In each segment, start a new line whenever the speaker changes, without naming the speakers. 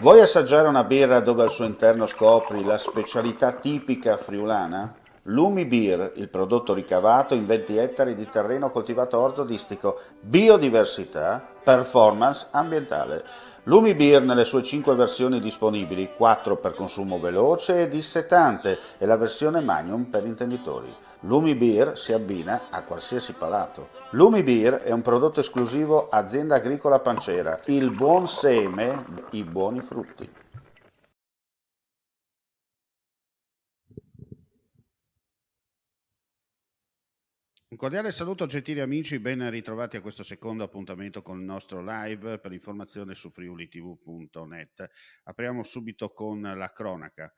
Vuoi assaggiare una birra dove al suo interno scopri la specialità tipica friulana? Lumi Beer, il prodotto ricavato in 20 ettari di terreno coltivato orzodistico, biodiversità, performance ambientale. Lumi Beer nelle sue 5 versioni disponibili, 4 per consumo veloce e dissetante e la versione Magnum per intenditori. Lumi Beer si abbina a qualsiasi palato. Lumi Beer è un prodotto esclusivo Azienda Agricola Pancera, il buon seme, i buoni frutti. Un cordiale saluto gentili amici, ben ritrovati a questo secondo appuntamento con il nostro live per informazione su friulitv.net. Apriamo subito con la cronaca.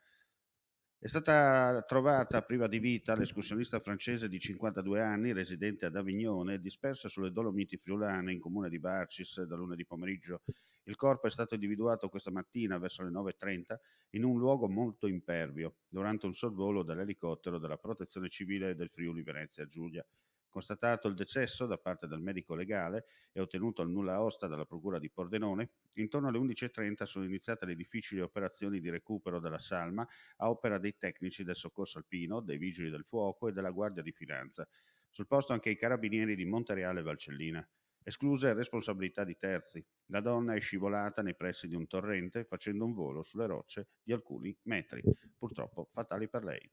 È stata trovata priva di vita l'escursionista francese di 52 anni, residente ad Avignone, dispersa sulle Dolomiti friulane in comune di Barcis da lunedì pomeriggio. Il corpo è stato individuato questa mattina verso le 9:30 in un luogo molto impervio, durante un sorvolo dall'elicottero della Protezione Civile del Friuli Venezia Giulia. Constatato il decesso da parte del medico legale e ottenuto il nulla osta dalla procura di Pordenone, intorno alle 11:30 sono iniziate le difficili operazioni di recupero della salma a opera dei tecnici del soccorso alpino, dei vigili del fuoco e della Guardia di Finanza. Sul posto anche i carabinieri di Montereale e Valcellina. Escluse responsabilità di terzi. La donna è scivolata nei pressi di un torrente facendo un volo sulle rocce di alcuni metri, purtroppo fatali per lei.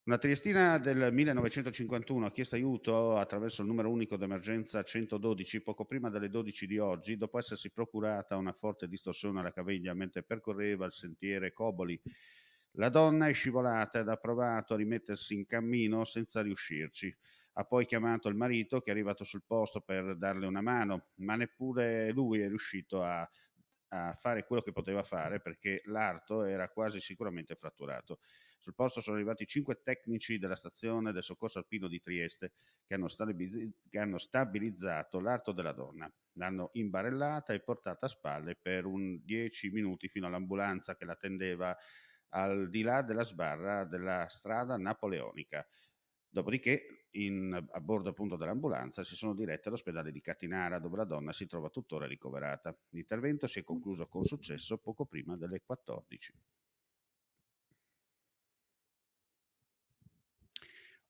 Una triestina del 1951 ha chiesto aiuto attraverso il numero unico d'emergenza 112 poco prima delle 12 di oggi, dopo essersi procurata una forte distorsione alla caviglia mentre percorreva il sentiere Coboli. La donna è scivolata ed ha provato a rimettersi in cammino senza riuscirci. Ha poi chiamato il marito che è arrivato sul posto per darle una mano, ma neppure lui è riuscito a fare quello che poteva fare perché l'arto era quasi sicuramente fratturato. Sul posto sono arrivati 5 tecnici della stazione del soccorso alpino di Trieste che hanno stabilizzato l'arto della donna. L'hanno imbarellata e portata a spalle per 10 minuti fino all'ambulanza che l'attendeva al di là della sbarra della strada napoleonica. Dopodiché, a bordo appunto dell'ambulanza, si sono dirette all'ospedale di Catinara, dove la donna si trova tuttora ricoverata. L'intervento si è concluso con successo poco prima delle 14.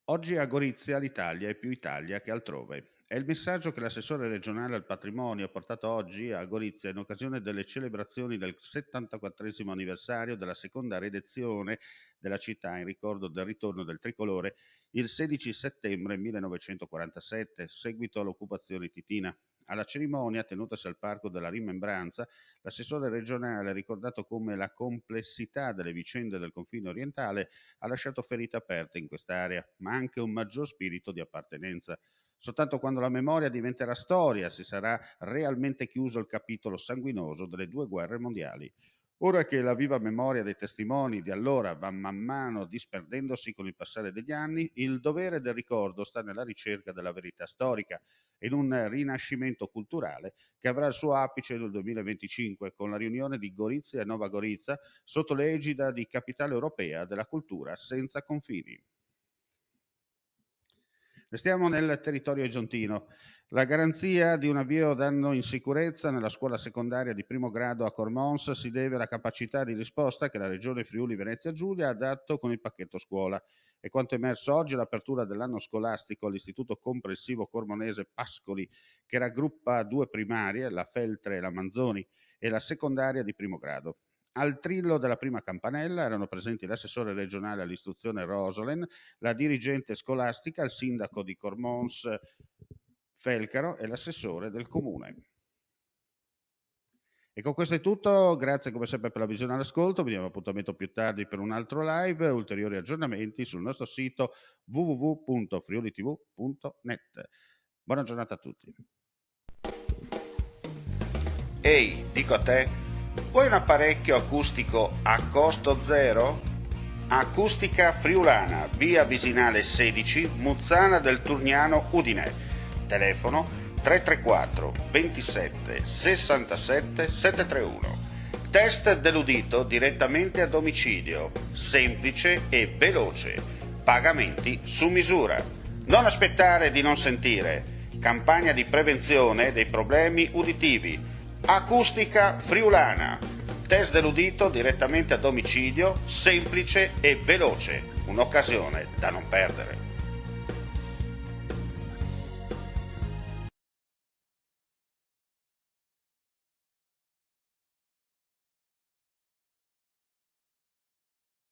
Oggi a Gorizia l'Italia è più Italia che altrove. È il messaggio che l'assessore regionale al patrimonio ha portato oggi a Gorizia in occasione delle celebrazioni del 74° anniversario della seconda redazione della città in ricordo del ritorno del tricolore il 16 settembre 1947, seguito all'occupazione titina. Alla cerimonia, tenutasi al Parco della Rimembranza, l'assessore regionale ha ricordato come la complessità delle vicende del confine orientale ha lasciato ferite aperte in quest'area, ma anche un maggior spirito di appartenenza. Soltanto quando la memoria diventerà storia si sarà realmente chiuso il capitolo sanguinoso delle 2 guerre mondiali. Ora che la viva memoria dei testimoni di allora va man mano disperdendosi con il passare degli anni, il dovere del ricordo sta nella ricerca della verità storica e in un rinascimento culturale che avrà il suo apice nel 2025 con la riunione di Gorizia e Nova Gorica sotto l'egida di Capitale Europea della Cultura Senza Confini. Restiamo nel territorio egiontino. La garanzia di un avvio d'anno in sicurezza nella scuola secondaria di primo grado a Cormons si deve alla capacità di risposta che la Regione Friuli Venezia Giulia ha dato con il pacchetto scuola. E quanto emerso oggi all'apertura dell'anno scolastico all'Istituto Comprensivo Cormonese Pascoli, che raggruppa 2 primarie, la Feltre e la Manzoni, e la secondaria di primo grado. Al trillo della prima campanella erano presenti l'assessore regionale all'istruzione Rosolen, la dirigente scolastica, il sindaco di Cormons Felcaro e l'assessore del comune. E con questo è tutto, grazie come sempre per la visione e l'ascolto, vi diamo appuntamento più tardi per un altro live, ulteriori aggiornamenti sul nostro sito www.friulitv.net. Buona giornata a tutti.
Ehi, dico a te, vuoi un apparecchio acustico a costo zero? Acustica Friulana, via Visinale 16, Muzzana del Turniano, Udine. Telefono 334 27 67 731. Test dell'udito direttamente a domicilio, semplice e veloce. Pagamenti su misura. Non aspettare di non sentire. Campagna di prevenzione dei problemi uditivi. Acustica Friulana. Test dell'udito direttamente a domicilio, semplice e veloce. Un'occasione da non perdere.